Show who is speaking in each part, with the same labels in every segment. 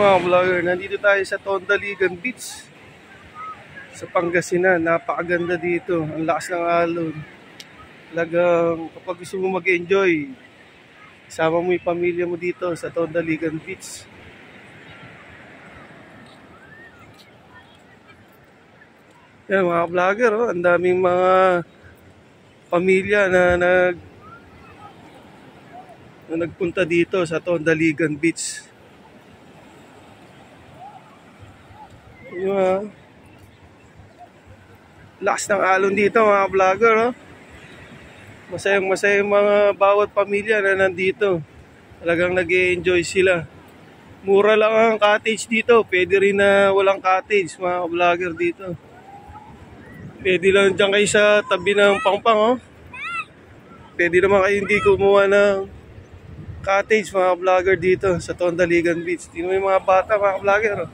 Speaker 1: Mga vlogger, nandito tayo sa Tondaligan Beach sa Pangasinan. Napakaganda dito, ang lakas ng alon. Talagang kapag gusto mo mag-enjoy, isama mo yung pamilya mo dito sa Tondaligan Beach. Yan mga vlogger, oh, ang daming mga pamilya na nagpunta dito sa Tondaligan Beach. Yung lakas ng alon dito mga vlogger, oh. Masayang-masaya yung mga bawat pamilya na nandito. Talagang nag-e-enjoy sila. Mura lang ang cottage dito. Pwede rin na walang cottage mga vlogger dito. Pwede lang dyan kayo sa tabi ng Pangpang, oh. Pwede naman kayo hindi kumuha ng cottage mga vlogger dito sa Tondaligan Beach. Tingnan mo yung mga bata mga vlogger, oh.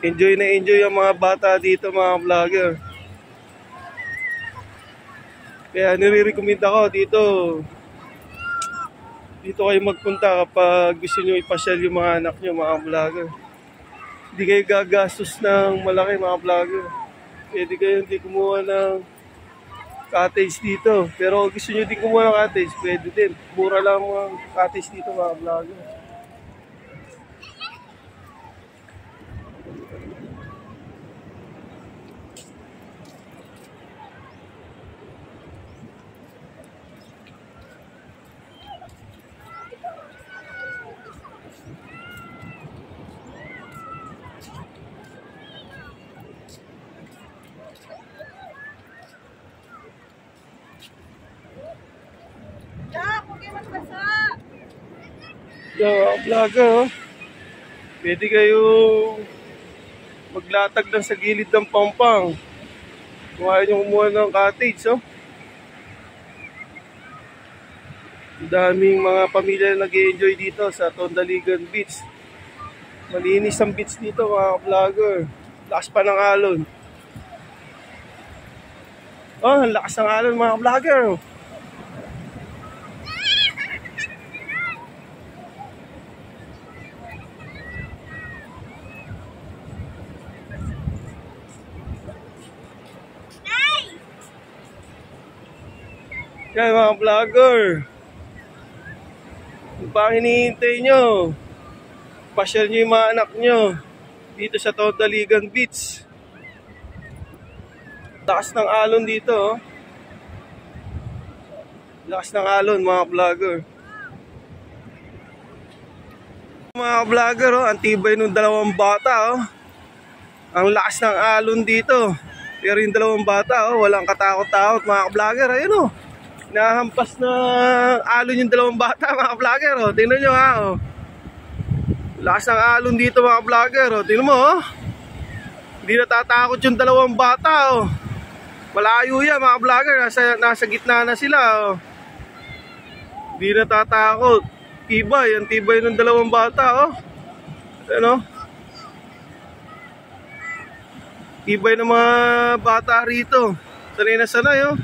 Speaker 1: Enjoy na enjoy ang mga bata dito mga vlogger. Kaya nire-recommend ako dito kayo magpunta kapag gusto nyo ipasyal yung mga anak nyo mga vlogger. Hindi kayo gagastos ng malaki mga vlogger. Pwede kayo hindi kumuha ng cottage dito. Pero gusto nyo din kumuha ng cottage, pwede din. Mura lang ang cottage dito mga vlogger. Mga vlogger, oh. Pwede kayo maglatag lang sa gilid ng Pampang kung ayaw nyo kumuha ng cottage, oh. Daming mga pamilya na nag-e-enjoy dito sa Tondaligan Beach. Malinis ang beach dito mga vlogger. Lakas pa ng alon. Oh, ang lakas ng alon mga vlogger, oh. Yan mga vlogger, kung pa hinihintay nyo, pasyal nyo yung mga anak nyo dito sa Tondaligan Beach. Lakas ng alon dito, oh. Lakas ng alon mga vlogger. Mga vlogger, oh, ang tibay ng dalawang bata, oh. Ang lakas ng alon dito. Pero yung dalawang bata, oh, walang katakot-takot mga vlogger. Ayun, oh. Nahampas na alon yung dalawang bata mga vlogger, oh. Tingnan nyo ha, oh. Lakas ng alon dito mga vlogger, oh. Tingnan mo, oh. Hindi natatakot yung dalawang bata, oh. Malayo yan mga vlogger, nasa gitna na sila, oh. Hindi natatakot. Tibay, ang tibay ng dalawang bata, oh. Ano? Tibay ng mga bata rito. Sanay na sanay, oh.